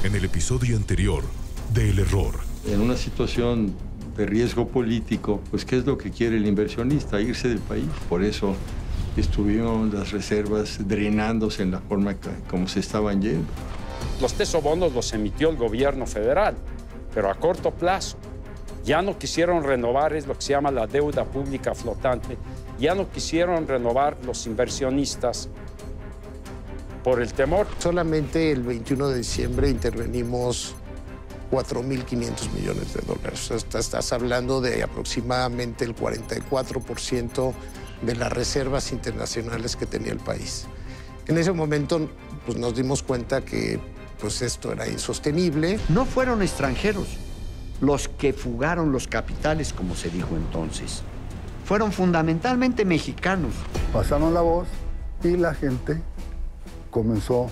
en el episodio anterior de El Error. En una situación de riesgo político, pues ¿qué es lo que quiere el inversionista? Irse del país. Por eso estuvimos las reservas drenándose en la forma como se estaban yendo. Los tesobonos los emitió el gobierno federal, pero a corto plazo. Ya no quisieron renovar, es lo que se llama la deuda pública flotante. Ya no quisieron renovar los inversionistas por el temor. Solamente el 21 de diciembre intervenimos 4.500 millones de dólares. Estás hablando de aproximadamente el 44% de las reservas internacionales que tenía el país. En ese momento pues, nos dimos cuenta que pues, esto era insostenible. No fueron extranjeros los que fugaron los capitales, como se dijo entonces. Fueron fundamentalmente mexicanos. Pasaron la voz y la gente comenzó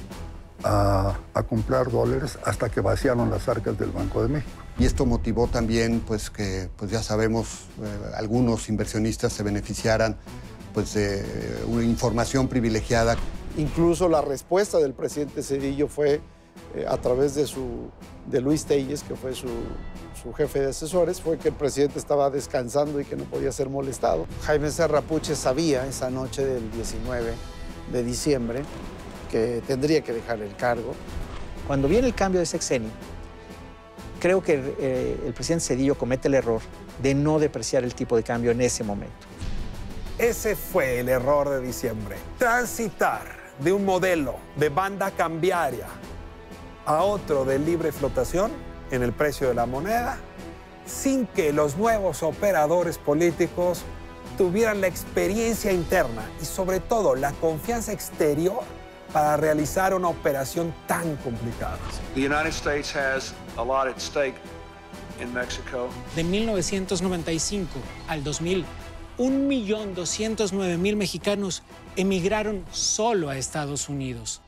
a comprar dólares hasta que vaciaron las arcas del Banco de México. Y esto motivó también pues, que, pues, ya sabemos, algunos inversionistas se beneficiaran pues, de una información privilegiada. Incluso la respuesta del presidente Zedillo fue a través de Luis Telles, que fue su jefe de asesores, fue que el presidente estaba descansando y que no podía ser molestado. Jaime Serrapuche sabía esa noche del 19 de diciembre que tendría que dejar el cargo. Cuando viene el cambio de sexenio, creo que el presidente Zedillo comete el error de no depreciar el tipo de cambio en ese momento. Ese fue el error de diciembre. Transitar de un modelo de banda cambiaria a otro de libre flotación en el precio de la moneda, sin que los nuevos operadores políticos tuvieran la experiencia interna y sobre todo la confianza exterior para realizar una operación tan complicada. The United States has a lot at stake in Mexico. De 1995 al 2000, 1.209.000 mexicanos emigraron solo a Estados Unidos.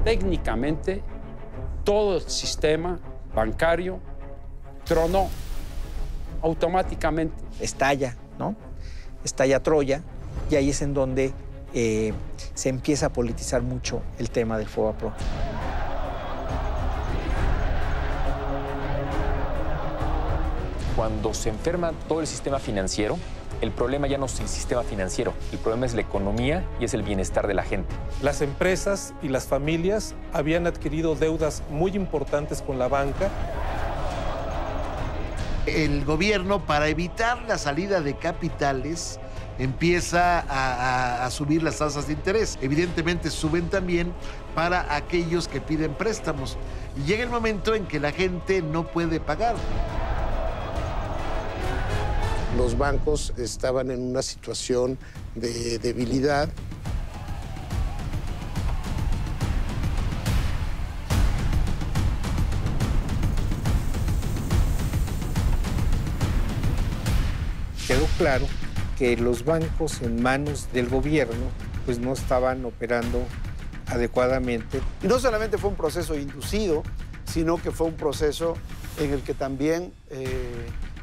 Técnicamente, todo el sistema bancario tronó automáticamente. Estalla, ¿no? Estalla Troya, y ahí es en donde se empieza a politizar mucho el tema del FOBAPROA. Cuando se enferma todo el sistema financiero, El problema ya no es el sistema financiero, el problema es la economía y es el bienestar de la gente. Las empresas y las familias habían adquirido deudas muy importantes con la banca. El gobierno, para evitar la salida de capitales, empieza a subir las tasas de interés. Evidentemente suben también para aquellos que piden préstamos. Y llega el momento en que la gente no puede pagar. Los bancos estaban en una situación de debilidad. Quedó claro que los bancos en manos del gobierno pues no estaban operando adecuadamente. Y no solamente fue un proceso inducido, sino que fue un proceso en el que también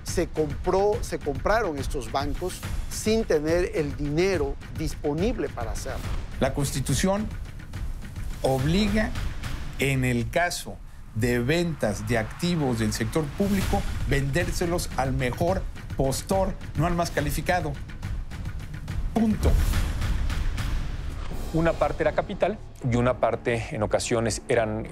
se compraron estos bancos sin tener el dinero disponible para hacerlo. La Constitución obliga, en el caso de ventas de activos del sector público, vendérselos al mejor postor, no al más calificado. Punto. Una parte era capital y una parte, en ocasiones, eran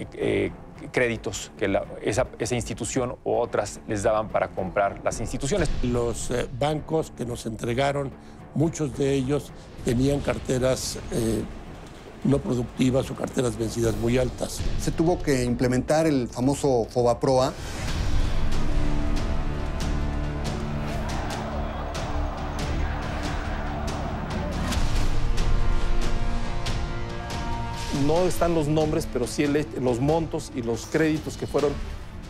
créditos que esa institución u otras les daban para comprar las instituciones. Los bancos que nos entregaron, muchos de ellos tenían carteras no productivas o carteras vencidas muy altas. Se tuvo que implementar el famoso FOBAPROA. No están los nombres, pero sí los montos y los créditos que fueron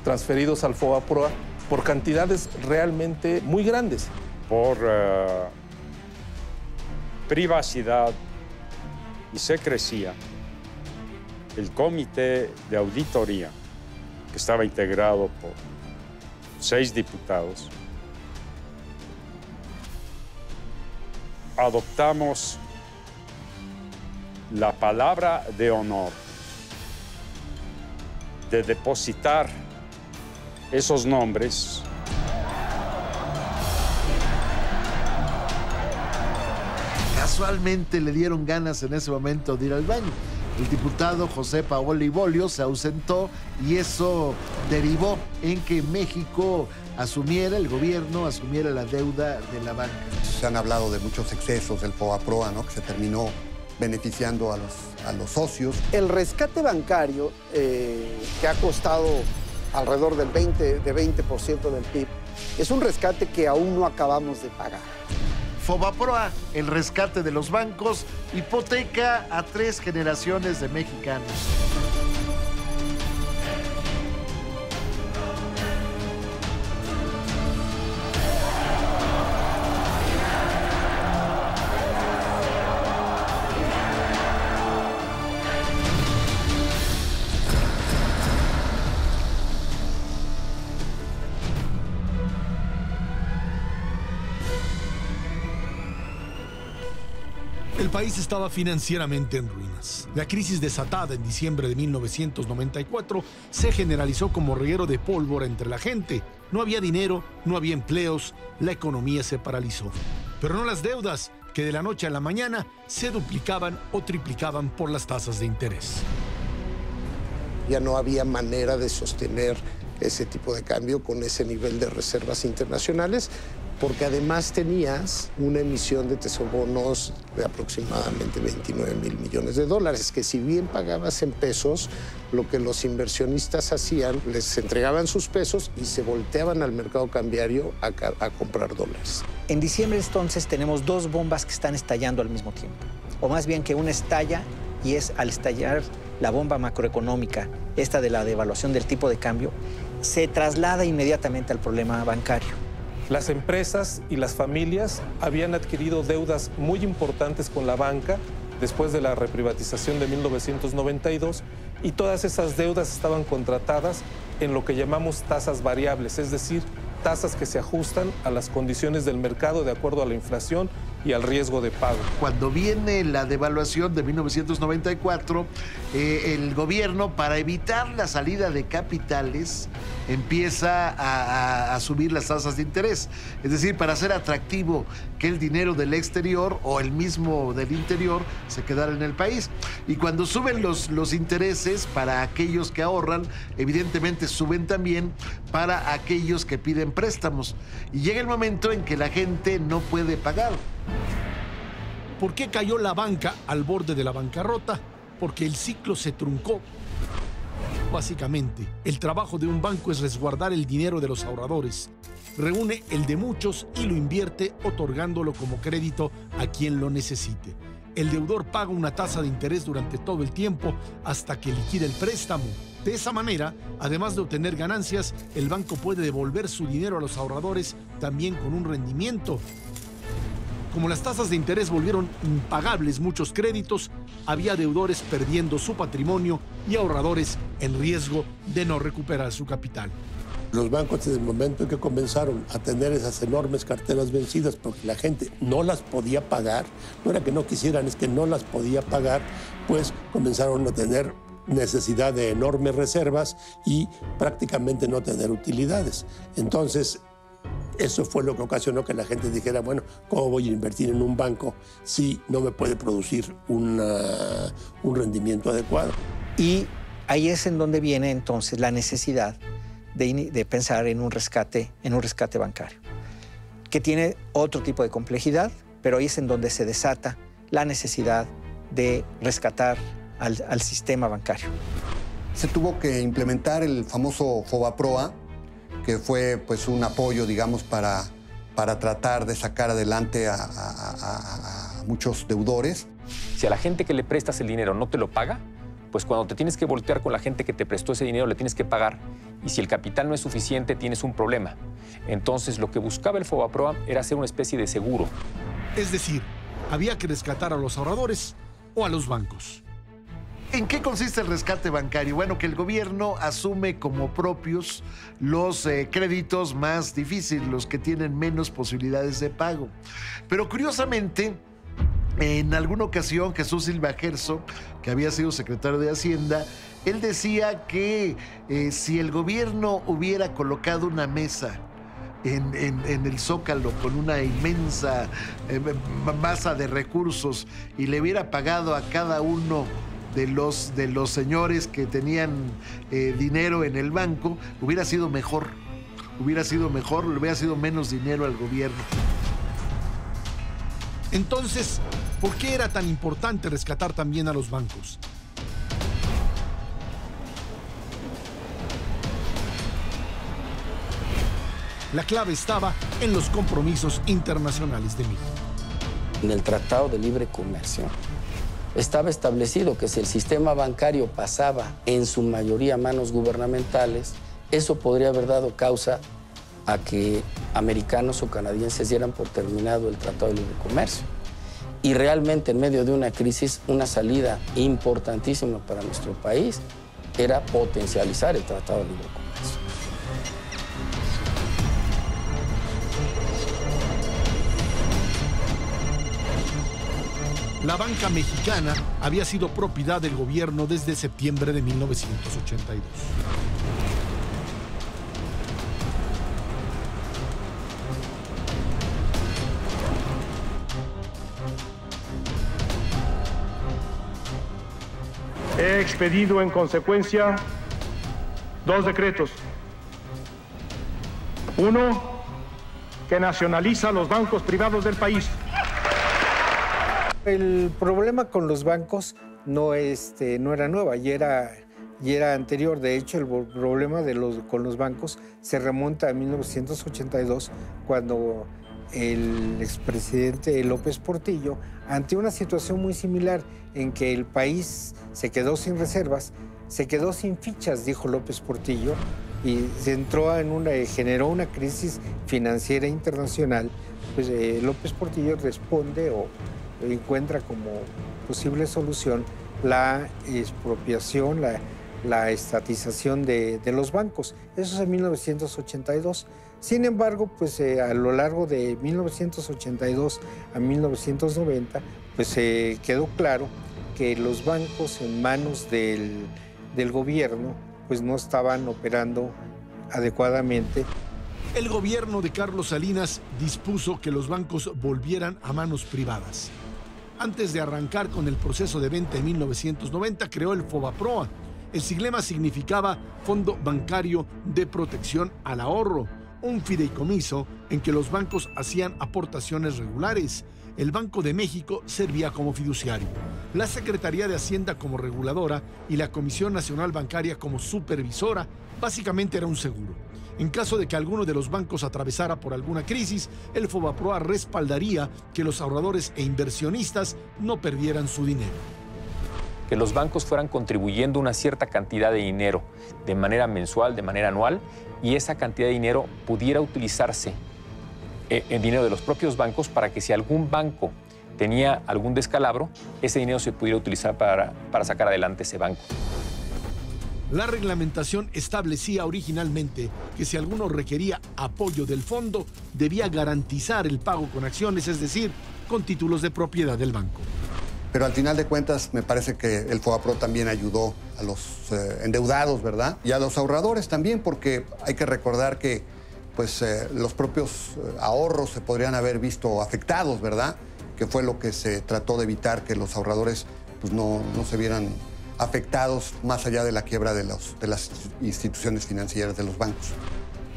transferidos al FOBAPROA por cantidades realmente muy grandes. Por privacidad y secrecía, el comité de auditoría, que estaba integrado por 6 diputados, adoptamos la palabra de honor de depositar esos nombres Casualmente le dieron ganas en ese momento de ir al baño. El diputado José Paoli Bolio se ausentó y eso derivó en que México asumiera, el gobierno asumiera la deuda de la banca. Se han hablado de muchos excesos del FOBAPROA, ¿no? Que se terminó beneficiando a los socios. El rescate bancario, que ha costado alrededor del 20% del PIB, es un rescate que aún no acabamos de pagar. FOBAPROA, el rescate de los bancos, hipoteca a 3 generaciones de mexicanos. El país estaba financieramente en ruinas. La crisis desatada en diciembre de 1994 se generalizó como reguero de pólvora entre la gente. No había dinero, no había empleos, la economía se paralizó. Pero no las deudas, que de la noche a la mañana se duplicaban o triplicaban por las tasas de interés. Ya no había manera de sostener ese tipo de cambio con ese nivel de reservas internacionales, porque además tenías una emisión de tesobonos de aproximadamente 29,000 millones de dólares, que si bien pagabas en pesos, lo que los inversionistas hacían, les entregaban sus pesos y se volteaban al mercado cambiario a comprar dólares. En diciembre entonces tenemos 2 bombas que están estallando al mismo tiempo, o más bien que una estalla y es al estallar la bomba macroeconómica, esta de la devaluación del tipo de cambio, se traslada inmediatamente al problema bancario. Las empresas y las familias habían adquirido deudas muy importantes con la banca después de la reprivatización de 1992 y todas esas deudas estaban contratadas en lo que llamamos tasas variables, es decir, tasas que se ajustan a las condiciones del mercado de acuerdo a la inflación y al riesgo de pago. Cuando viene la devaluación de 1994, el gobierno, para evitar la salida de capitales, empieza a subir las tasas de interés. Es decir, para hacer atractivo que el dinero del exterior o el mismo del interior se quedara en el país. Y cuando suben los intereses para aquellos que ahorran, evidentemente suben también para aquellos que piden préstamos. Y llega el momento en que la gente no puede pagar. ¿Por qué cayó la banca al borde de la bancarrota? Porque el ciclo se truncó. Básicamente, el trabajo de un banco es resguardar el dinero de los ahorradores. Reúne el de muchos y lo invierte otorgándolo como crédito a quien lo necesite. El deudor paga una tasa de interés durante todo el tiempo hasta que liquida el préstamo. De esa manera, además de obtener ganancias, el banco puede devolver su dinero a los ahorradores también con un rendimiento. Como las tasas de interés volvieron impagables muchos créditos, había deudores perdiendo su patrimonio y ahorradores en riesgo de no recuperar su capital. Los bancos, desde el momento en que comenzaron a tener esas enormes carteras vencidas porque la gente no las podía pagar, no era que no quisieran, es que no las podía pagar, pues comenzaron a tener necesidad de enormes reservas y prácticamente no tener utilidades. Entonces, eso fue lo que ocasionó que la gente dijera, bueno, ¿cómo voy a invertir en un banco si no me puede producir un rendimiento adecuado? Y ahí es en donde viene entonces la necesidad de pensar en un rescate bancario, que tiene otro tipo de complejidad, pero ahí es en donde se desata la necesidad de rescatar al sistema bancario. Se tuvo que implementar el famoso FOBAPROA, que fue pues un apoyo, digamos, para tratar de sacar adelante a muchos deudores. Si a la gente que le prestas el dinero no te lo paga, pues cuando te tienes que voltear con la gente que te prestó ese dinero, le tienes que pagar. Y si el capital no es suficiente, tienes un problema. Entonces, lo que buscaba el FOBAPROA era hacer una especie de seguro. Es decir, había que rescatar a los ahorradores o a los bancos. ¿En qué consiste el rescate bancario? Bueno, que el gobierno asume como propios los créditos más difíciles, los que tienen menos posibilidades de pago. Pero curiosamente, en alguna ocasión, Jesús Silva Gerso, que había sido secretario de Hacienda, él decía que si el gobierno hubiera colocado una mesa en el Zócalo con una inmensa masa de recursos y le hubiera pagado a cada uno de los señores que tenían dinero en el banco, hubiera sido mejor. Hubiera sido mejor, le hubiera sido menos dinero al gobierno. Entonces, ¿por qué era tan importante rescatar también a los bancos? La clave estaba en los compromisos internacionales de México. En el Tratado de Libre Comercio estaba establecido que si el sistema bancario pasaba en su mayoría a manos gubernamentales, eso podría haber dado causa a que americanos o canadienses dieran por terminado el Tratado de Libre Comercio. Y realmente en medio de una crisis, una salida importantísima para nuestro país era potencializar el Tratado de Libre Comercio. La banca mexicana había sido propiedad del gobierno desde septiembre de 1982. He expedido en consecuencia 2 decretos. Uno, que nacionaliza los bancos privados del país. El problema con los bancos no era nueva, ya era anterior. De hecho, el problema con los bancos se remonta a 1982, cuando el expresidente López Portillo, ante una situación muy similar en que el país se quedó sin reservas, se quedó sin fichas, dijo López Portillo, y se generó una crisis financiera internacional, pues López Portillo responde o encuentra como posible solución la expropiación, la estatización de los bancos. Eso es en 1982. Sin embargo, pues a lo largo de 1982 a 1990, pues quedó claro que los bancos en manos del gobierno pues no estaban operando adecuadamente. El gobierno de Carlos Salinas dispuso que los bancos volvieran a manos privadas. Antes de arrancar con el proceso de venta en 1990, creó el FOBAPROA. El siglema significaba Fondo Bancario de Protección al Ahorro, un fideicomiso en que los bancos hacían aportaciones regulares. El Banco de México servía como fiduciario, la Secretaría de Hacienda como reguladora y la Comisión Nacional Bancaria como supervisora. Básicamente era un seguro. En caso de que alguno de los bancos atravesara por alguna crisis, el FOBAPROA respaldaría que los ahorradores e inversionistas no perdieran su dinero. Que los bancos fueran contribuyendo una cierta cantidad de dinero de manera mensual, de manera anual, y esa cantidad de dinero pudiera utilizarse en dinero de los propios bancos para que si algún banco tenía algún descalabro, ese dinero se pudiera utilizar para sacar adelante ese banco. La reglamentación establecía originalmente que si alguno requería apoyo del fondo, debía garantizar el pago con acciones, es decir, con títulos de propiedad del banco. Pero al final de cuentas me parece que el FOBAPRO también ayudó a los endeudados, ¿verdad? Y a los ahorradores también, porque hay que recordar que pues, los propios ahorros se podrían haber visto afectados, ¿verdad? Que fue lo que se trató de evitar, que los ahorradores pues, no se vieran afectados más allá de la quiebra de las instituciones financieras, de los bancos.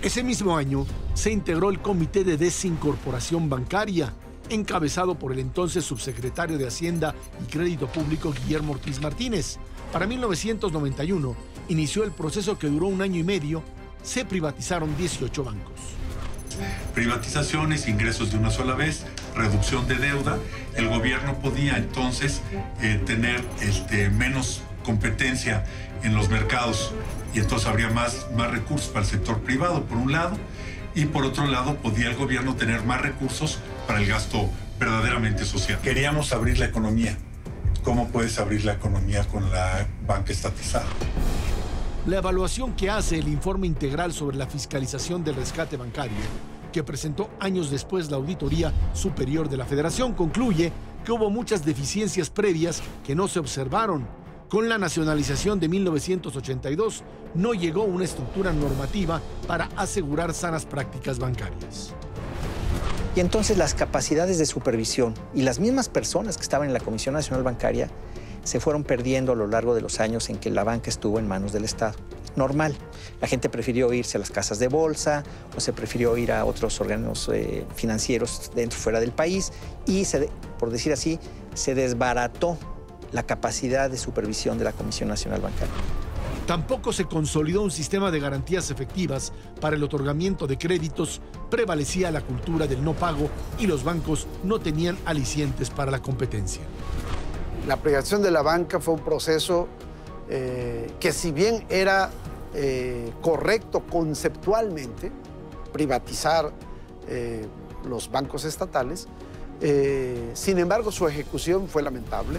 Ese mismo año se integró el Comité de Desincorporación Bancaria, encabezado por el entonces subsecretario de Hacienda y Crédito Público Guillermo Ortiz Martínez. Para 1991 inició el proceso que duró 1 año y medio. Se privatizaron 18 bancos. Privatizaciones, ingresos de una sola vez, reducción de deuda. El gobierno podía entonces tener menos competencia en los mercados y entonces habría más recursos para el sector privado, por un lado, y por otro lado podía el gobierno tener más recursos para el gasto verdaderamente social. Queríamos abrir la economía. ¿Cómo puedes abrir la economía con la banca estatizada? La evaluación que hace el informe integral sobre la fiscalización del rescate bancario, que presentó años después la Auditoría Superior de la Federación, concluye que hubo muchas deficiencias previas que no se observaron. Con la nacionalización de 1982, no llegó una estructura normativa para asegurar sanas prácticas bancarias. Y entonces las capacidades de supervisión y las mismas personas que estaban en la Comisión Nacional Bancaria se fueron perdiendo a lo largo de los años en que la banca estuvo en manos del Estado. Normal. La gente prefirió irse a las casas de bolsa o se prefirió ir a otros órganos financieros dentro y fuera del país y, por decir así, se desbarató la capacidad de supervisión de la Comisión Nacional Bancaria. Tampoco se consolidó un sistema de garantías efectivas para el otorgamiento de créditos, prevalecía la cultura del no pago y los bancos no tenían alicientes para la competencia. La privatización de la banca fue un proceso que si bien era correcto conceptualmente, privatizar los bancos estatales, sin embargo su ejecución fue lamentable.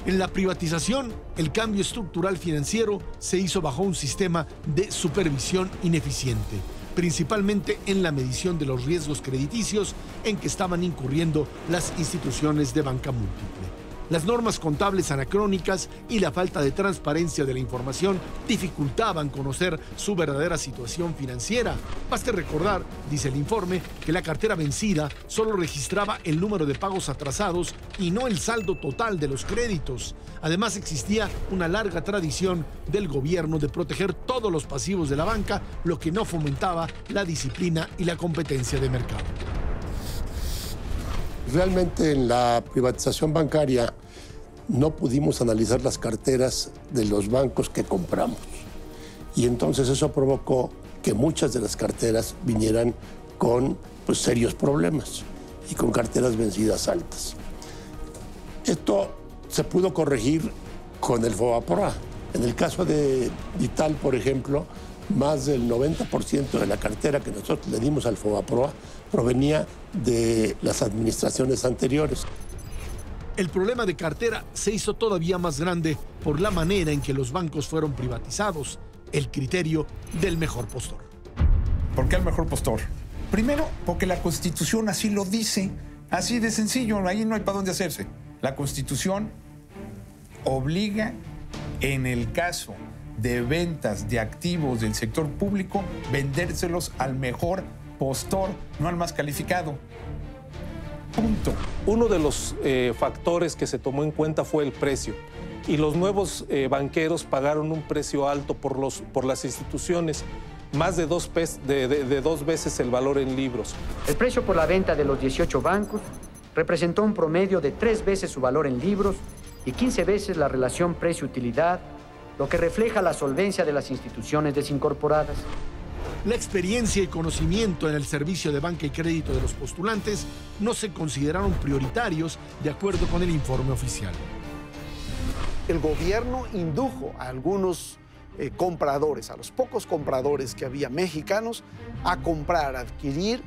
En la privatización, el cambio estructural financiero se hizo bajo un sistema de supervisión ineficiente, principalmente en la medición de los riesgos crediticios en que estaban incurriendo las instituciones de banca múltiple. Las normas contables anacrónicas y la falta de transparencia de la información dificultaban conocer su verdadera situación financiera. Baste recordar, dice el informe, que la cartera vencida solo registraba el número de pagos atrasados y no el saldo total de los créditos. Además, existía una larga tradición del gobierno de proteger todos los pasivos de la banca, lo que no fomentaba la disciplina y la competencia de mercado. Realmente en la privatización bancaria no pudimos analizar las carteras de los bancos que compramos. Y entonces eso provocó que muchas de las carteras vinieran con serios problemas y con carteras vencidas altas. Esto se pudo corregir con el FOBAPROA. En el caso de Vital, por ejemplo, más del 90% de la cartera que nosotros le dimos al FOBAPROA provenía de las administraciones anteriores. El problema de cartera se hizo todavía más grande por la manera en que los bancos fueron privatizados, el criterio del mejor postor. ¿Por qué el mejor postor? Primero, porque la Constitución así lo dice, así de sencillo, ahí no hay para dónde hacerse. La Constitución obliga, en el caso de ventas de activos del sector público, vendérselos al mejor postor, no al más calificado. Punto. Uno de los factores que se tomó en cuenta fue el precio. Y los nuevos banqueros pagaron un precio alto por las instituciones, más de dos veces el valor en libros. El precio por la venta de los 18 bancos representó un promedio de 3 veces su valor en libros y 15 veces la relación precio-utilidad, lo que refleja la solvencia de las instituciones desincorporadas. La experiencia y conocimiento en el servicio de banca y crédito de los postulantes no se consideraron prioritarios de acuerdo con el informe oficial. El gobierno indujo a algunos compradores, a los pocos compradores que había mexicanos, a comprar, a adquirir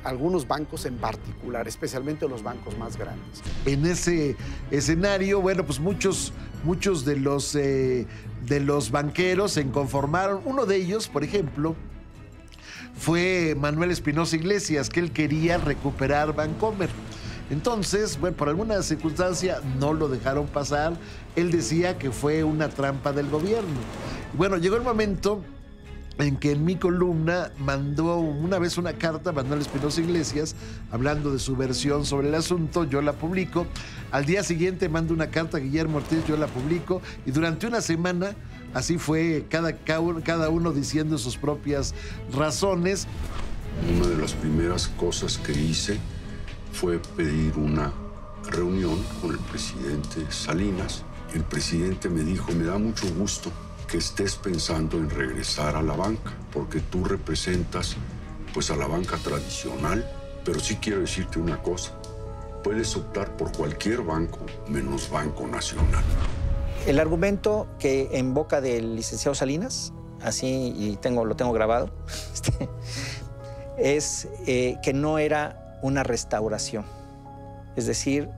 algunos bancos en particular, especialmente los bancos más grandes. En ese escenario, bueno, pues muchos de los banqueros se inconformaron. Uno de ellos, por ejemplo, fue Manuel Espinosa Iglesias, que él quería recuperar Bancomer. Entonces, bueno, por alguna circunstancia no lo dejaron pasar. Él decía que fue una trampa del gobierno. Bueno, llegó el momento en que en mi columna mandó una vez una carta a Manuel Espinosa Iglesias hablando de su versión sobre el asunto. Yo la publico. Al día siguiente mando una carta a Guillermo Ortiz, yo la publico. Y durante una semana, así fue, cada uno diciendo sus propias razones. Una de las primeras cosas que hice fue pedir una reunión con el presidente Salinas. El presidente me dijo, me da mucho gusto que estés pensando en regresar a la banca, porque tú representas pues a la banca tradicional, pero sí quiero decirte una cosa, puedes optar por cualquier banco menos Banco Nacional. El argumento que en boca del licenciado Salinas, así y lo tengo grabado, es que no era una restauración. Es decir,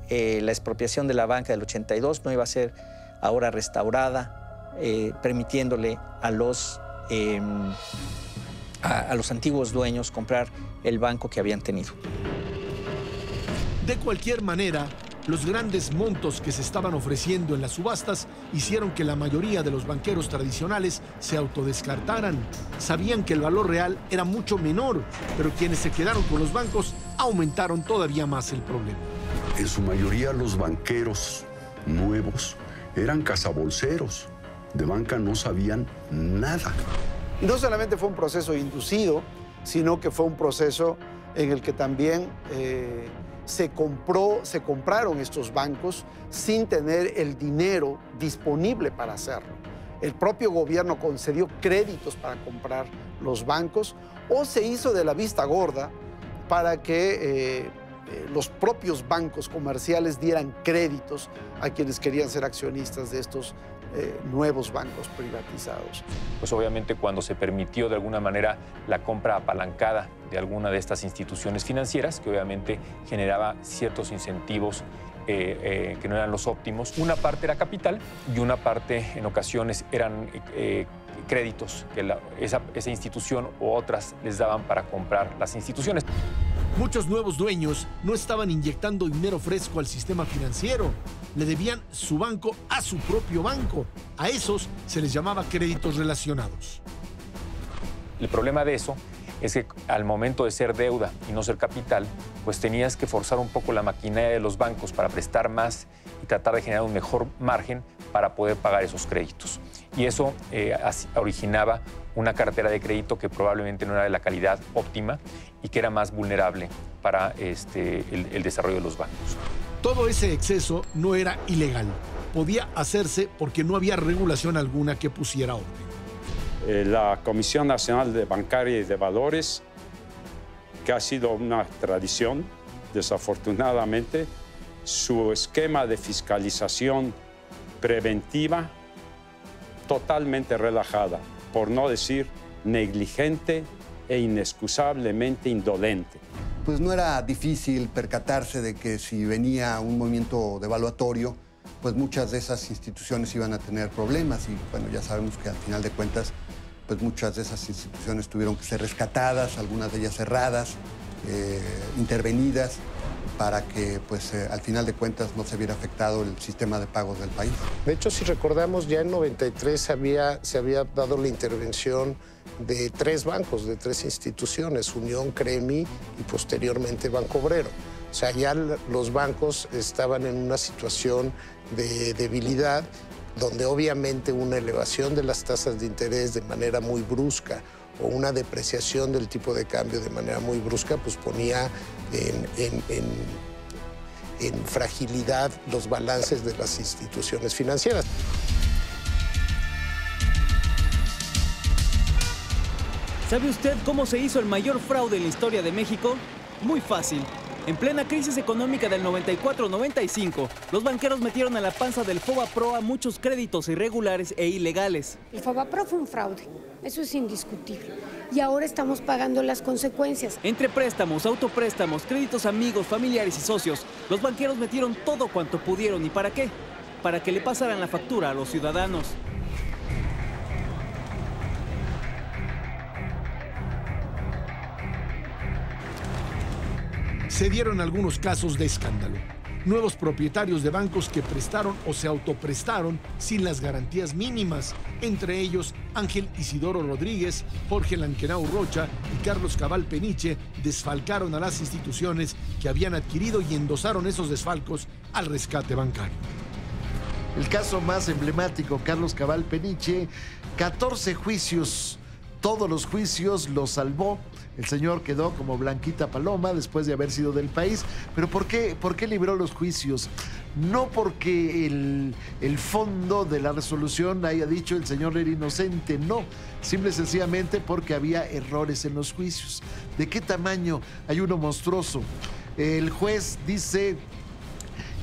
la expropiación de la banca del 82 no iba a ser ahora restaurada, permitiéndole a los antiguos dueños comprar el banco que habían tenido. De cualquier manera, los grandes montos que se estaban ofreciendo en las subastas hicieron que la mayoría de los banqueros tradicionales se autodescartaran. Sabían que el valor real era mucho menor, pero quienes se quedaron con los bancos aumentaron todavía más el problema. En su mayoría los banqueros nuevos eran cazabolseros. De banca no sabían nada. Y no solamente fue un proceso inducido, sino que fue un proceso en el que también se compraron estos bancos sin tener el dinero disponible para hacerlo. El propio gobierno concedió créditos para comprar los bancos o se hizo de la vista gorda para que los propios bancos comerciales dieran créditos a quienes querían ser accionistas de estos nuevos bancos privatizados. Pues obviamente cuando se permitió de alguna manera la compra apalancada de alguna de estas instituciones financieras, que obviamente generaba ciertos incentivos que no eran los óptimos, una parte era capital y una parte en ocasiones eran créditos que esa institución u otras les daban para comprar las instituciones. Muchos nuevos dueños no estaban inyectando dinero fresco al sistema financiero. Le debían su banco a su propio banco. A esos se les llamaba créditos relacionados. El problema de eso es que al momento de ser deuda y no ser capital, pues tenías que forzar un poco la maquinaria de los bancos para prestar más y tratar de generar un mejor margen para poder pagar esos créditos. Y eso originaba una cartera de crédito que probablemente no era de la calidad óptima y que era más vulnerable para el desarrollo de los bancos. Todo ese exceso no era ilegal. Podía hacerse porque no había regulación alguna que pusiera orden. La Comisión Nacional de Bancaria y de Valores, que ha sido una tradición, desafortunadamente, su esquema de fiscalización preventiva totalmente relajada, por no decir negligente e inexcusablemente indolente. Pues no era difícil percatarse de que si venía un movimiento devaluatorio, pues muchas de esas instituciones iban a tener problemas y bueno, ya sabemos que al final de cuentas, pues muchas de esas instituciones tuvieron que ser rescatadas, algunas de ellas cerradas, intervenidas, para que pues, al final de cuentas no se viera afectado el sistema de pagos del país. De hecho, si recordamos, ya en 93 se había dado la intervención de 3 bancos, de 3 instituciones, Unión, Cremi y posteriormente Banco Obrero. O sea, ya los bancos estaban en una situación de debilidad, donde obviamente una elevación de las tasas de interés de manera muy brusca o una depreciación del tipo de cambio de manera muy brusca, pues ponía en fragilidad los balances de las instituciones financieras. ¿Sabe usted cómo se hizo el mayor fraude en la historia de México? Muy fácil. En plena crisis económica del 94-95, los banqueros metieron a la panza del FOBAPROA muchos créditos irregulares e ilegales. El FOBAPROA fue un fraude, eso es indiscutible. Y ahora estamos pagando las consecuencias. Entre préstamos, autopréstamos, créditos amigos, familiares y socios, los banqueros metieron todo cuanto pudieron. ¿Y para qué? Para que le pasaran la factura a los ciudadanos. Se dieron algunos casos de escándalo. Nuevos propietarios de bancos que prestaron o se autoprestaron sin las garantías mínimas, entre ellos Ángel Isidoro Rodríguez, Jorge Lankenau Rocha y Carlos Cabal Peniche, desfalcaron a las instituciones que habían adquirido y endosaron esos desfalcos al rescate bancario. El caso más emblemático, Carlos Cabal Peniche, 14 juicios. Todos los juicios los salvó. El señor quedó como Blanquita Paloma después de haber sido del país. ¿Pero por qué libró los juicios? No porque el fondo de la resolución haya dicho el señor era inocente, no. Simple y sencillamente porque había errores en los juicios. ¿De qué tamaño? Hay uno monstruoso. El juez dice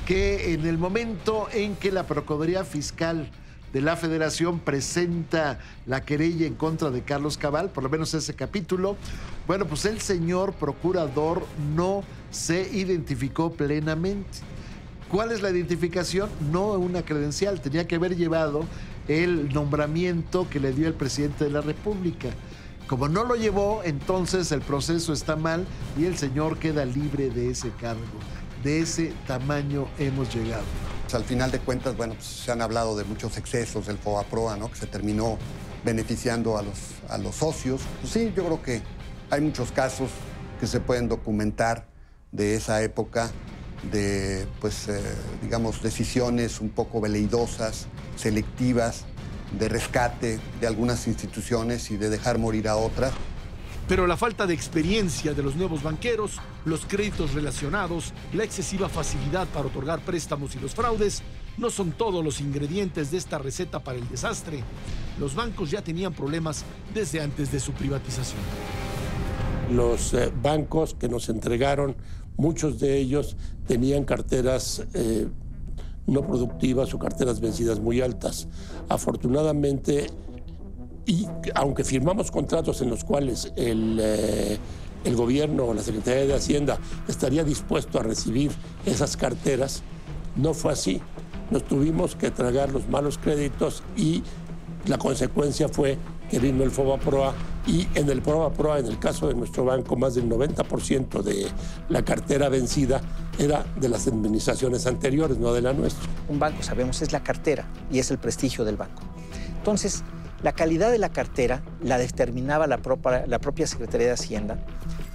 que en el momento en que la Procuraduría Fiscal de la Federación presenta la querella en contra de Carlos Cabal, por lo menos ese capítulo, bueno, pues el señor procurador no se identificó plenamente. ¿Cuál es la identificación? No una credencial, tenía que haber llevado el nombramiento que le dio el presidente de la República. Como no lo llevó, entonces el proceso está mal y el señor queda libre de ese cargo. De ese tamaño hemos llegado. Pues al final de cuentas, bueno, pues se han hablado de muchos excesos del FOBAPROA, ¿no? Que se terminó beneficiando a los socios. Pues sí, yo creo que hay muchos casos que se pueden documentar de esa época, de, pues, digamos, decisiones un poco veleidosas, selectivas, de rescate de algunas instituciones y de dejar morir a otras. Pero la falta de experiencia de los nuevos banqueros, los créditos relacionados, la excesiva facilidad para otorgar préstamos y los fraudes no son todos los ingredientes de esta receta para el desastre. Los bancos ya tenían problemas desde antes de su privatización. Los bancos que nos entregaron, muchos de ellos tenían carteras no productivas o carteras vencidas muy altas. Afortunadamente, y aunque firmamos contratos en los cuales el gobierno o la Secretaría de Hacienda estaría dispuesto a recibir esas carteras, no fue así. Nos tuvimos que tragar los malos créditos y la consecuencia fue que vino el FOBAPROA y en el FOBAPROA, en el caso de nuestro banco, más del 90% de la cartera vencida era de las administraciones anteriores, no de la nuestra. Un banco, sabemos, es la cartera y es el prestigio del banco. Entonces, la calidad de la cartera la determinaba la propia Secretaría de Hacienda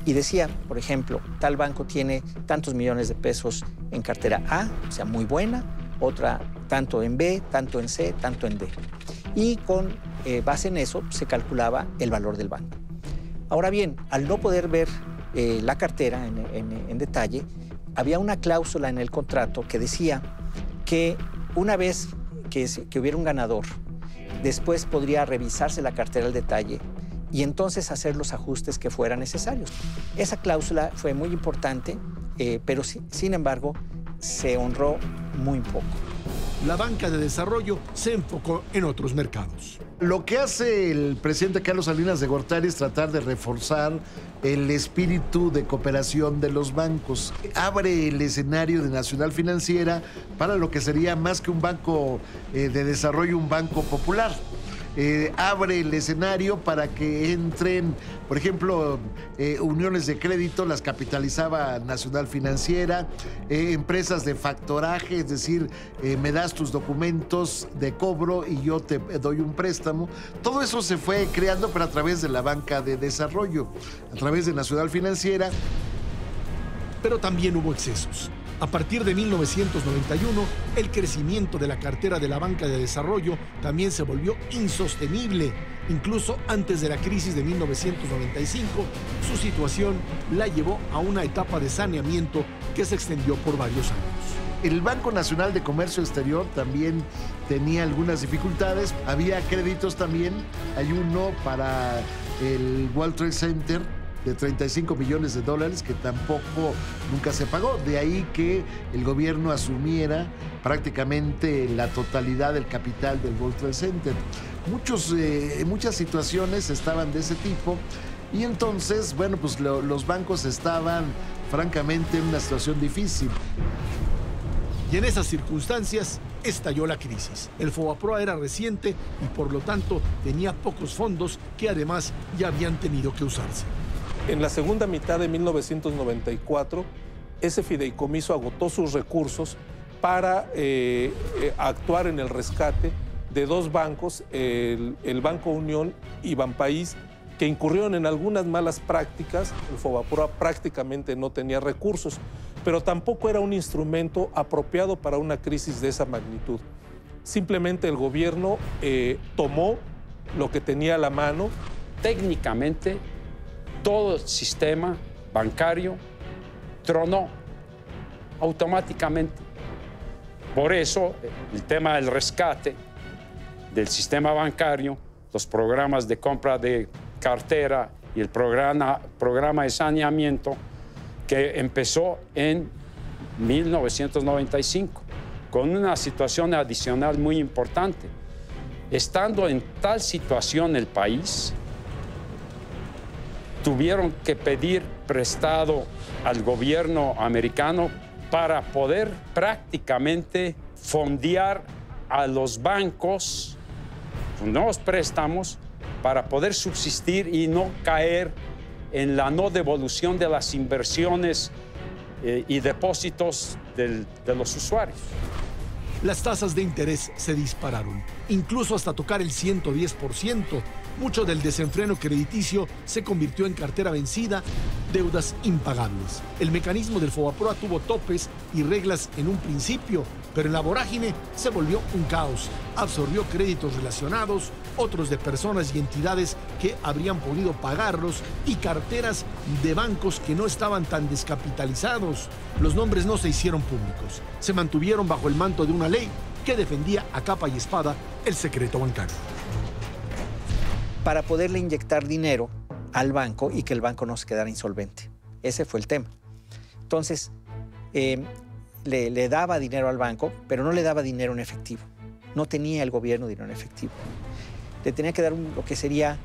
y decía, por ejemplo, tal banco tiene tantos millones de pesos en cartera A, o sea, muy buena, otra tanto en B, tanto en C, tanto en D. Y con base en eso se calculaba el valor del banco. Ahora bien, al no poder ver la cartera en detalle, había una cláusula en el contrato que decía que una vez que hubiera un ganador, después podría revisarse la cartera al detalle y entonces hacer los ajustes que fueran necesarios. Esa cláusula fue muy importante, pero sin embargo se honró muy poco. La banca de desarrollo se enfocó en otros mercados. Lo que hace el presidente Carlos Salinas de Gortari es tratar de reforzar el espíritu de cooperación de los bancos. Abre el escenario de Nacional Financiera para lo que sería más que un banco de desarrollo, un banco popular. abre el escenario para que entren, por ejemplo, uniones de crédito, las capitalizaba Nacional Financiera, empresas de factoraje, es decir, me das tus documentos de cobro y yo te doy un préstamo. Todo eso se fue creando, pero a través de la banca de desarrollo, a través de Nacional Financiera. Pero también hubo excesos. A partir de 1991, el crecimiento de la cartera de la banca de desarrollo también se volvió insostenible. Incluso antes de la crisis de 1995, su situación la llevó a una etapa de saneamiento que se extendió por varios años. El Banco Nacional de Comercio Exterior también tenía algunas dificultades. Había créditos también. Hay uno para el World Trade Center de 35 millones de dólares que tampoco nunca se pagó. De ahí que el gobierno asumiera prácticamente la totalidad del capital del World Trade Center. Muchas situaciones estaban de ese tipo y entonces, bueno, pues los bancos estaban francamente en una situación difícil. Y en esas circunstancias estalló la crisis. El FOBAPROA era reciente y por lo tanto tenía pocos fondos que además ya habían tenido que usarse. En la segunda mitad de 1994, ese fideicomiso agotó sus recursos para actuar en el rescate de dos bancos, el Banco Unión y Banpaís, que incurrieron en algunas malas prácticas. El FOBAPROA prácticamente no tenía recursos, pero tampoco era un instrumento apropiado para una crisis de esa magnitud. Simplemente el gobierno tomó lo que tenía a la mano. Técnicamente, todo el sistema bancario tronó automáticamente. Por eso, el tema del rescate del sistema bancario, los programas de compra de cartera y el programa de saneamiento que empezó en 1995, con una situación adicional muy importante. Estando en tal situación el país, tuvieron que pedir prestado al gobierno americano para poder prácticamente fondear a los bancos nuevos préstamos para poder subsistir y no caer en la no devolución de las inversiones y depósitos de los usuarios. Las tasas de interés se dispararon, incluso hasta tocar el 110%. Mucho del desenfreno crediticio se convirtió en cartera vencida, deudas impagables. El mecanismo del FOBAPROA tuvo topes y reglas en un principio, pero en la vorágine se volvió un caos. Absorbió créditos relacionados, otros de personas y entidades que habrían podido pagarlos y carteras de bancos que no estaban tan descapitalizados. Los nombres no se hicieron públicos, se mantuvieron bajo el manto de una ley que defendía a capa y espada el secreto bancario. Para poderle inyectar dinero al banco y que el banco no se quedara insolvente. Ese fue el tema. Entonces, le daba dinero al banco, pero no le daba dinero en efectivo. No tenía el gobierno dinero en efectivo. Le tenía que dar lo que sería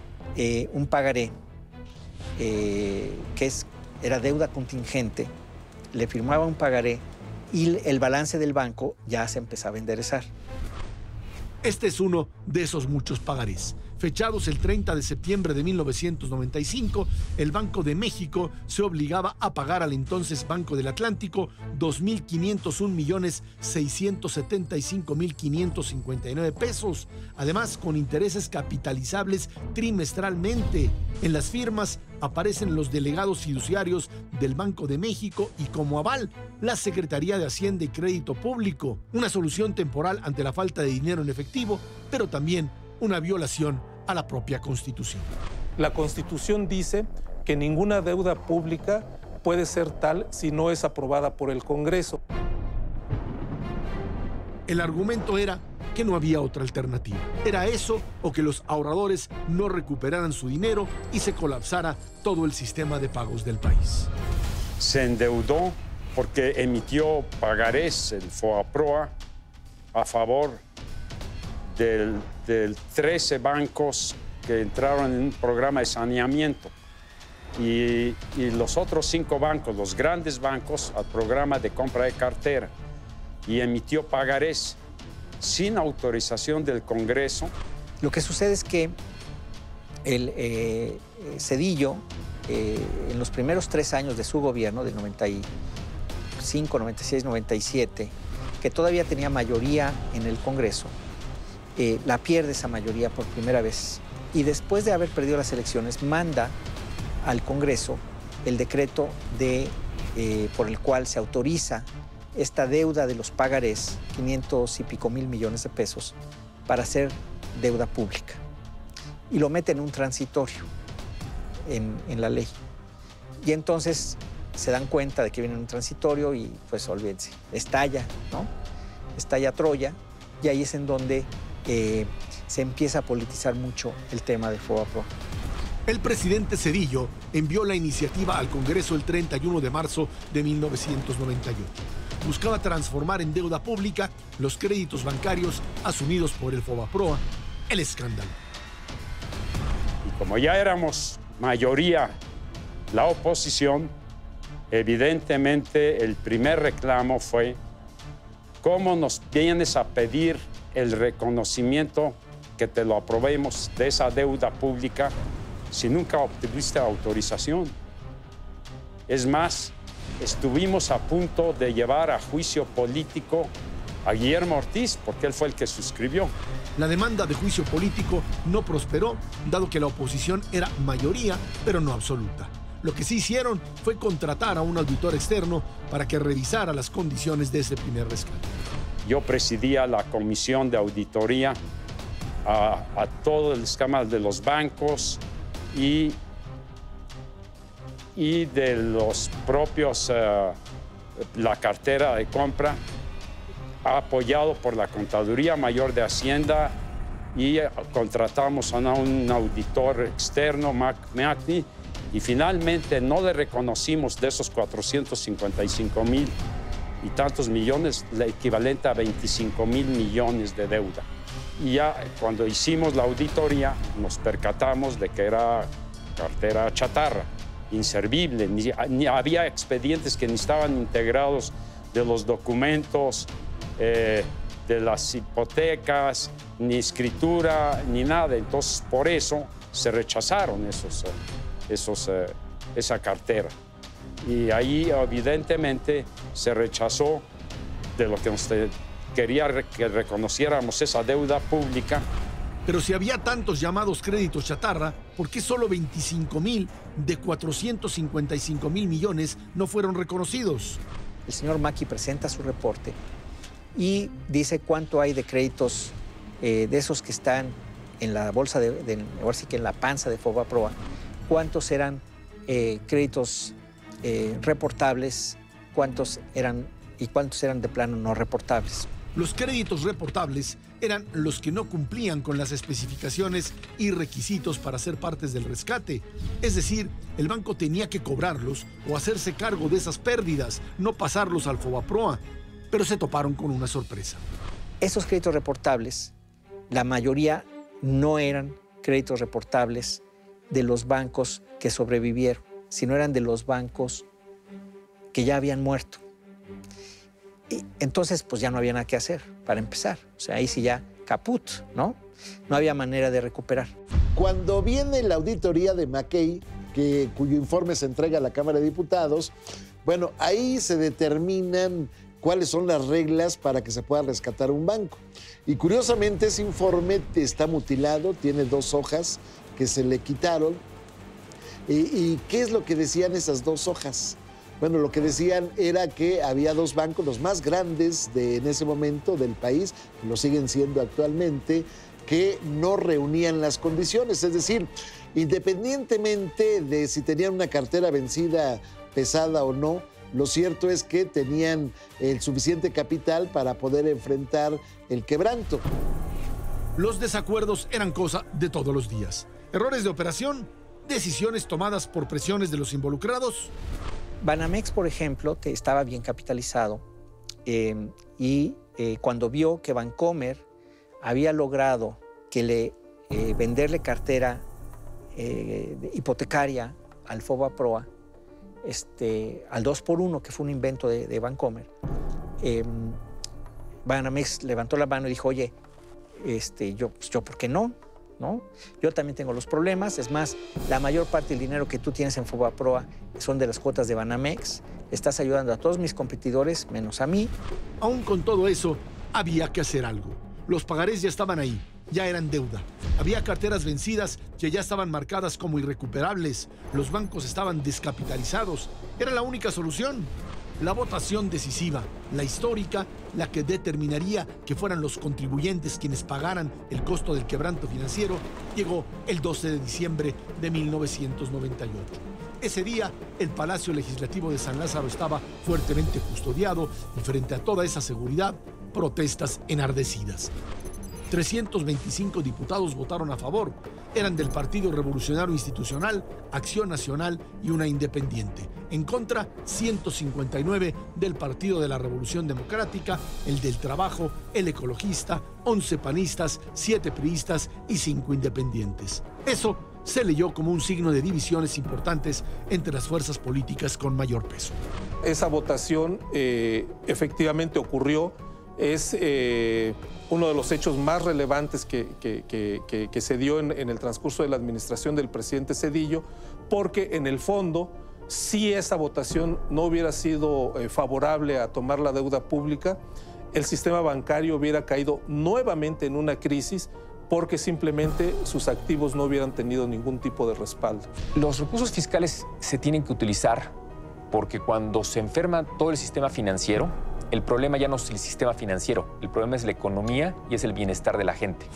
un pagaré, era deuda contingente. Le firmaba un pagaré y el balance del banco ya se empezaba a enderezar. Este es uno de esos muchos pagarés. Fechados el 30 de septiembre de 1995, el Banco de México se obligaba a pagar al entonces Banco del Atlántico 2.501.675.559 pesos, además con intereses capitalizables trimestralmente. En las firmas aparecen los delegados fiduciarios del Banco de México y como aval, la Secretaría de Hacienda y Crédito Público. Una solución temporal ante la falta de dinero en efectivo, pero también una violación a la propia Constitución. La Constitución dice que ninguna deuda pública puede ser tal si no es aprobada por el Congreso. El argumento era que no había otra alternativa. Era eso o que los ahorradores no recuperaran su dinero y se colapsara todo el sistema de pagos del país. Se endeudó porque emitió pagarés, el FOBAPROA, a favor del 13 bancos que entraron en un programa de saneamiento y los otros 5 bancos, los grandes bancos, al programa de compra de cartera y emitió pagarés sin autorización del Congreso, Lo que sucede es que el Zedillo, en los primeros 3 años de su gobierno, del 95, 96, 97, que todavía tenía mayoría en el Congreso, la pierde esa mayoría por primera vez. Y después de haber perdido las elecciones, manda al Congreso el decreto por el cual se autoriza esta deuda de los pagarés, 500 y pico mil millones de pesos, para hacer deuda pública. Y lo mete en un transitorio en la ley. Y entonces se dan cuenta de que viene un transitorio y pues olvídense, estalla, ¿no? Estalla Troya, y ahí es en donde se empieza a politizar mucho el tema de FOBAPROA. El presidente Zedillo envió la iniciativa al Congreso el 31 de marzo de 1998. Buscaba transformar en deuda pública los créditos bancarios asumidos por el FOBAPROA, el escándalo. Y como ya éramos mayoría la oposición, evidentemente el primer reclamo fue: ¿cómo nos vienes a pedir el reconocimiento que te lo aprobemos de esa deuda pública si nunca obtuviste autorización? Es más, estuvimos a punto de llevar a juicio político a Guillermo Ortiz, porque él fue el que suscribió. La demanda de juicio político no prosperó, dado que la oposición era mayoría, pero no absoluta. Lo que sí hicieron fue contratar a un auditor externo para que revisara las condiciones de ese primer rescate. Yo presidía la comisión de auditoría a todo el esquema de los bancos y de los propios, la cartera de compra, apoyado por la Contaduría Mayor de Hacienda, y contratamos a un auditor externo, McNamee, y finalmente no le reconocimos de esos 455,000 y tantos millones, la equivalente a 25,000 millones de deuda. Y ya cuando hicimos la auditoría nos percatamos de que era cartera chatarra, inservible, ni había expedientes que ni estaban integrados de los documentos, de las hipotecas, ni escritura, ni nada. Entonces, por eso se rechazaron esa cartera. Y ahí, evidentemente, se rechazó de lo que nos quería que reconociéramos esa deuda pública. Pero si había tantos llamados créditos chatarra, ¿por qué solo 25,000 de 455,000 millones no fueron reconocidos? El señor Maki presenta su reporte y dice cuánto hay de créditos de esos que están en la bolsa ahora sí que en la panza de FOBAPROA, cuántos eran créditos reportables, cuántos eran de plano no reportables. Los créditos reportables eran los que no cumplían con las especificaciones y requisitos para ser partes del rescate. Es decir, el banco tenía que cobrarlos o hacerse cargo de esas pérdidas, no pasarlos al FOBAPROA. Pero se toparon con una sorpresa. Esos créditos reportables, la mayoría no eran créditos reportables de los bancos que sobrevivieron, sino eran de los bancos que ya habían muerto. Y entonces, pues ya no había nada que hacer, para empezar. O sea, ahí sí ya caput, ¿no? No había manera de recuperar. Cuando viene la auditoría de McKay, cuyo informe se entrega a la Cámara de Diputados, bueno, ahí se determinan cuáles son las reglas para que se pueda rescatar un banco. Y curiosamente ese informe está mutilado, tiene 2 hojas que se le quitaron. ¿Y qué es lo que decían esas 2 hojas? Bueno, lo que decían era que había 2 bancos, los más grandes en ese momento del país, lo siguen siendo actualmente, que no reunían las condiciones. Es decir, independientemente de si tenían una cartera vencida pesada o no, lo cierto es que tenían el suficiente capital para poder enfrentar el quebranto. Los desacuerdos eran cosa de todos los días. Errores de operación, decisiones tomadas por presiones de los involucrados. Banamex, por ejemplo, que estaba bien capitalizado y cuando vio que Bancomer había logrado venderle cartera hipotecaria al FOBAPROA, al 2x1, que fue un invento de Bancomer, Banamex levantó la mano y dijo, oye, yo ¿por qué no? ¿no? Yo también tengo los problemas. Es más, la mayor parte del dinero que tú tienes en Fobaproa son de las cuotas de Banamex. Estás ayudando a todos mis competidores, menos a mí. Aún con todo eso, había que hacer algo. Los pagarés ya estaban ahí, ya eran deuda. Había carteras vencidas que ya estaban marcadas como irrecuperables. Los bancos estaban descapitalizados. Era la única solución. La votación decisiva, la histórica, la que determinaría que fueran los contribuyentes quienes pagaran el costo del quebranto financiero, llegó el 12 de diciembre de 1998. Ese día, el Palacio Legislativo de San Lázaro estaba fuertemente custodiado y frente a toda esa seguridad, protestas enardecidas. 325 diputados votaron a favor. Eran del Partido Revolucionario Institucional, Acción Nacional y una independiente. En contra, 159 del Partido de la Revolución Democrática, el del Trabajo, el Ecologista, 11 panistas, 7 priistas y 5 independientes. Eso se leyó como un signo de divisiones importantes entre las fuerzas políticas con mayor peso. Esa votación efectivamente ocurrió. Es uno de los hechos más relevantes que se dio en el transcurso de la administración del presidente Zedillo, porque en el fondo, si esa votación no hubiera sido favorable a tomar la deuda pública, el sistema bancario hubiera caído nuevamente en una crisis porque simplemente sus activos no hubieran tenido ningún tipo de respaldo. Los recursos fiscales se tienen que utilizar porque cuando se enferma todo el sistema financiero, el problema ya no es el sistema financiero, el problema es la economía y es el bienestar de la gente.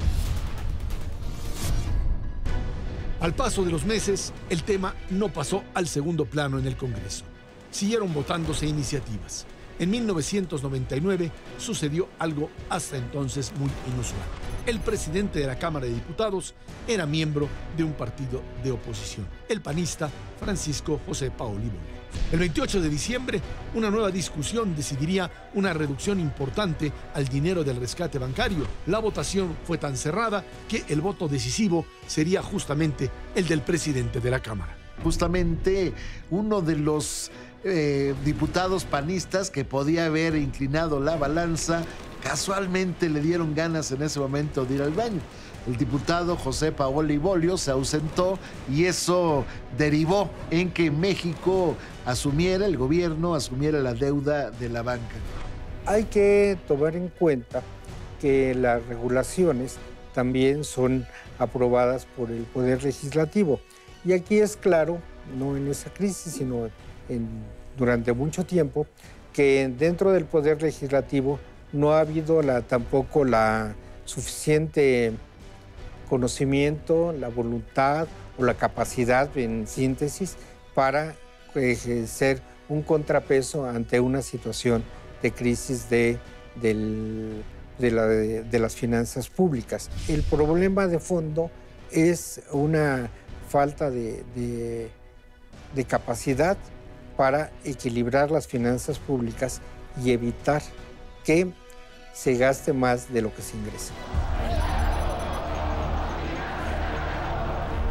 Al paso de los meses, el tema no pasó al segundo plano en el Congreso. Siguieron votándose iniciativas. En 1999 sucedió algo hasta entonces muy inusual. El presidente de la Cámara de Diputados era miembro de un partido de oposición, el panista Francisco José Paoli Bolio. El 28 de diciembre, una nueva discusión decidiría una reducción importante al dinero del rescate bancario. La votación fue tan cerrada que el voto decisivo sería justamente el del presidente de la Cámara. Justamente uno de los diputados panistas que podía haber inclinado la balanza, casualmente le dieron ganas en ese momento de ir al baño. El diputado José Paoli Bolio se ausentó y eso derivó en que México asumiera, el gobierno asumiera la deuda de la banca. Hay que tomar en cuenta que las regulaciones también son aprobadas por el Poder Legislativo. Y aquí es claro, no en esa crisis, sino durante mucho tiempo, que dentro del Poder Legislativo no ha habido tampoco la suficiente conocimiento, la voluntad o la capacidad, en síntesis, para ejercer un contrapeso ante una situación de crisis de las finanzas públicas. El problema de fondo es una falta de capacidad para equilibrar las finanzas públicas y evitar que se gaste más de lo que se ingresa.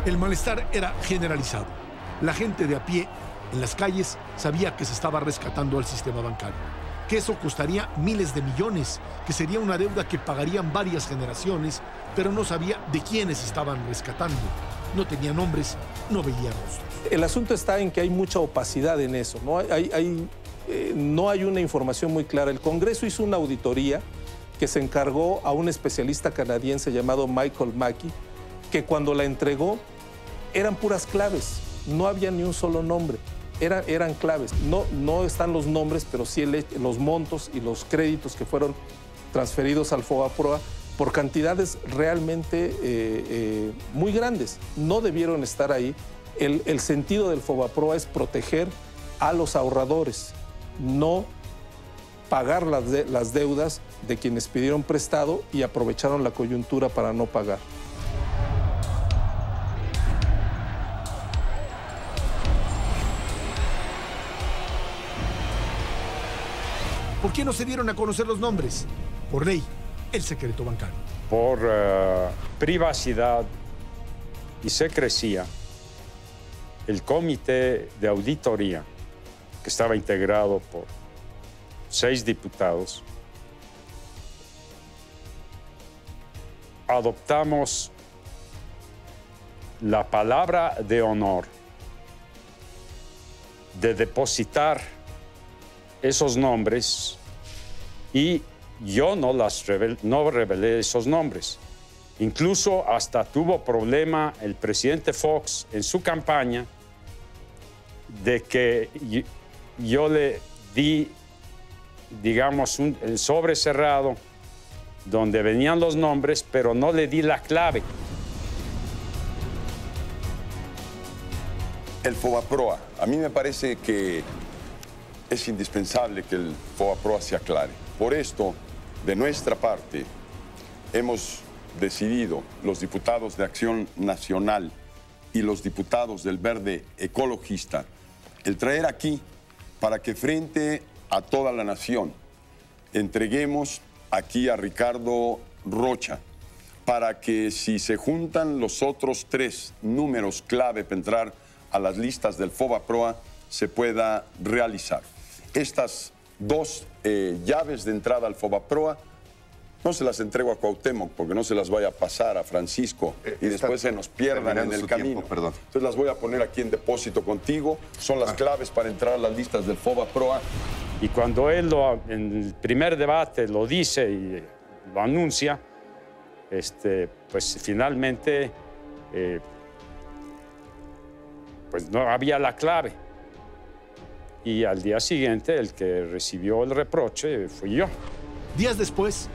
El malestar era generalizado. La gente de a pie en las calles sabía que se estaba rescatando al sistema bancario, que eso costaría miles de millones, que sería una deuda que pagarían varias generaciones, pero no sabía de quiénes estaban rescatando. No tenía nombres, no veía rostros. El asunto está en que hay mucha opacidad en eso, ¿no? No hay una información muy clara. El Congreso hizo una auditoría que se encargó a un especialista canadiense llamado Michael Mackey, que cuando la entregó eran puras claves, no había ni un solo nombre, eran claves. No están los nombres, pero sí los montos y los créditos que fueron transferidos al Fobaproa por cantidades realmente muy grandes. No debieron estar ahí. El sentido del Fobaproa es proteger a los ahorradores, no pagar las deudas de quienes pidieron prestado y aprovecharon la coyuntura para no pagar. ¿Por qué no se dieron a conocer los nombres? Por ley, el secreto bancario. Por privacidad y secrecía, el comité de auditoría, que estaba integrado por 6 diputados, adoptamos la palabra de honor de depositar esos nombres y yo no revelé esos nombres. Incluso hasta tuvo problema el presidente Fox en su campaña de que yo le di, digamos, el sobre cerrado donde venían los nombres, pero no le di la clave. El FOBAPROA. A mí me parece que es indispensable que el FOBAPROA se aclare. Por esto, de nuestra parte, hemos decidido, los diputados de Acción Nacional y los diputados del Verde Ecologista, el traer aquí para que frente a toda la nación entreguemos aquí a Ricardo Rocha para que si se juntan los otros 3 números clave para entrar a las listas del FOBAPROA se pueda realizar. Estas 2 llaves de entrada al FOBAPROA no se las entrego a Cuauhtémoc porque no se las vaya a pasar a Francisco y después se nos pierdan en el camino. Perdón. Entonces las voy a poner aquí en depósito contigo. Son las claves para entrar a las listas del FOBAPROA. Y cuando él en el primer debate lo dice y lo anuncia, pues finalmente pues no había la clave. Y al día siguiente el que recibió el reproche fui yo. Días después,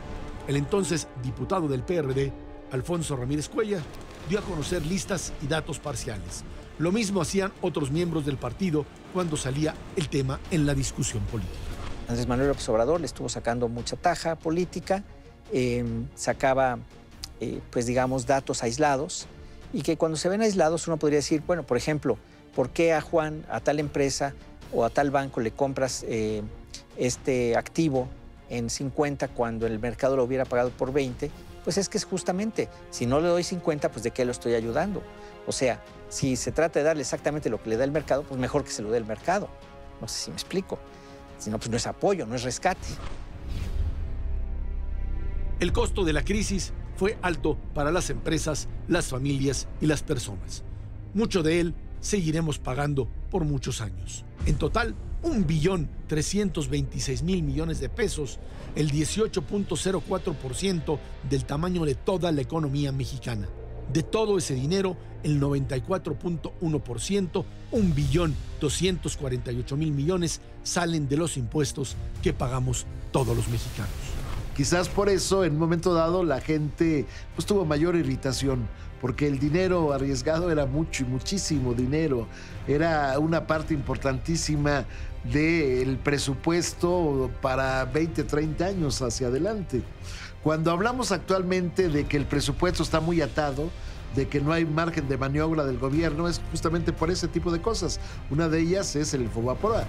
el entonces diputado del PRD, Alfonso Ramírez Cuellar, dio a conocer listas y datos parciales. Lo mismo hacían otros miembros del partido cuando salía el tema en la discusión política. Andrés Manuel López Obrador le estuvo sacando mucha taja política, sacaba, pues digamos, datos aislados, y que cuando se ven aislados uno podría decir, bueno, por ejemplo, ¿por qué a Juan, a tal empresa o a tal banco le compras este activo en 50 cuando el mercado lo hubiera pagado por 20? Pues es que es justamente, si no le doy 50, pues ¿de qué lo estoy ayudando? O sea, si se trata de darle exactamente lo que le da el mercado, pues mejor que se lo dé el mercado. No sé si me explico. Si no, pues no es apoyo, no es rescate. El costo de la crisis fue alto para las empresas, las familias y las personas. Mucho de él seguiremos pagando por muchos años. En total, 1.326.000 millones de pesos, el 18.04% del tamaño de toda la economía mexicana. De todo ese dinero, el 94.1%, 1.248.000 millones, salen de los impuestos que pagamos todos los mexicanos. Quizás por eso, en un momento dado, la gente pues, tuvo mayor irritación, porque el dinero arriesgado era muchísimo dinero. Era una parte importantísima del presupuesto para 20, 30 años hacia adelante. Cuando hablamos actualmente de que el presupuesto está muy atado, de que no hay margen de maniobra del gobierno, es justamente por ese tipo de cosas. Una de ellas es el FOBAPROA.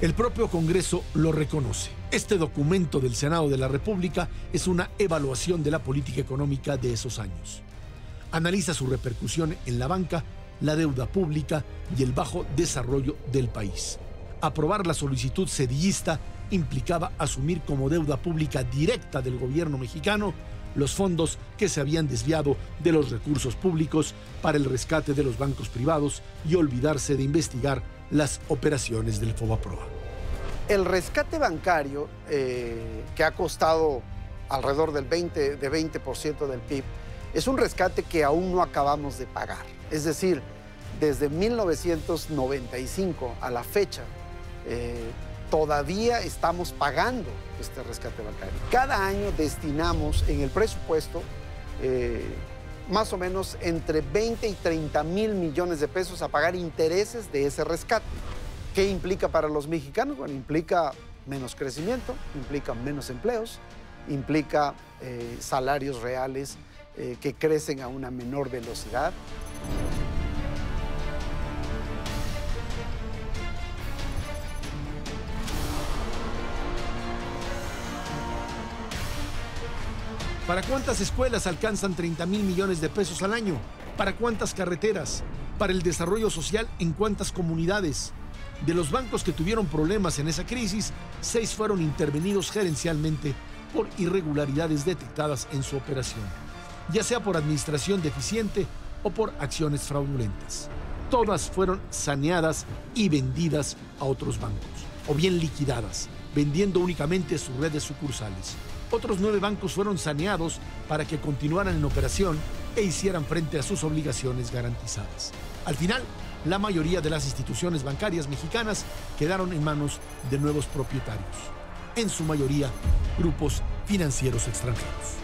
El propio Congreso lo reconoce. Este documento del Senado de la República es una evaluación de la política económica de esos años. Analiza su repercusión en la banca, la deuda pública y el bajo desarrollo del país. Aprobar la solicitud sedillista implicaba asumir como deuda pública directa del gobierno mexicano los fondos que se habían desviado de los recursos públicos para el rescate de los bancos privados y olvidarse de investigar las operaciones del FOBAPROA. El rescate bancario, que ha costado alrededor del 20% del PIB, es un rescate que aún no acabamos de pagar. Es decir, desde 1995 a la fecha, todavía estamos pagando este rescate bancario. Cada año destinamos en el presupuesto más o menos entre 20 y 30 mil millones de pesos a pagar intereses de ese rescate. ¿Qué implica para los mexicanos? Bueno, implica menos crecimiento, implica menos empleos, implica salarios reales que crecen a una menor velocidad. ¿Para cuántas escuelas alcanzan 30 mil millones de pesos al año? ¿Para cuántas carreteras? ¿Para el desarrollo social en cuántas comunidades? De los bancos que tuvieron problemas en esa crisis, 6 fueron intervenidos gerencialmente por irregularidades detectadas en su operación, ya sea por administración deficiente o por acciones fraudulentas. Todas fueron saneadas y vendidas a otros bancos, o bien liquidadas, vendiendo únicamente sus redes sucursales. Otros 9 bancos fueron saneados para que continuaran en operación e hicieran frente a sus obligaciones garantizadas. Al final, la mayoría de las instituciones bancarias mexicanas quedaron en manos de nuevos propietarios, en su mayoría grupos financieros extranjeros.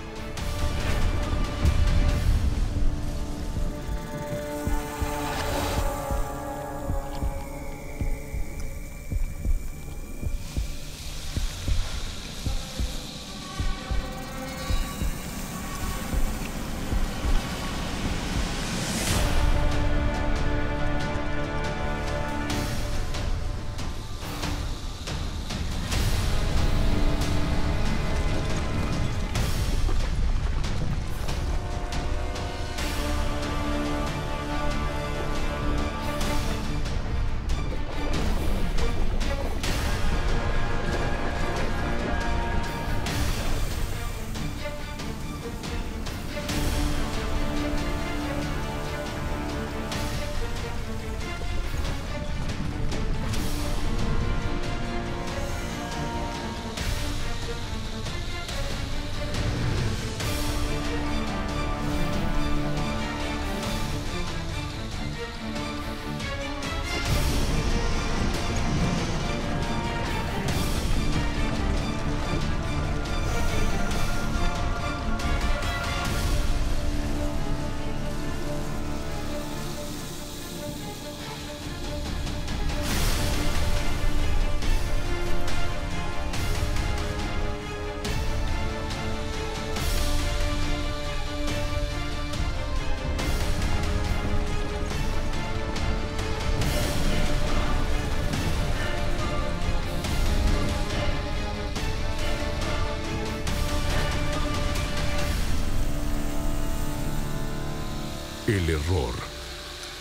El error.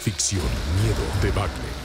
Ficción, miedo, debacle.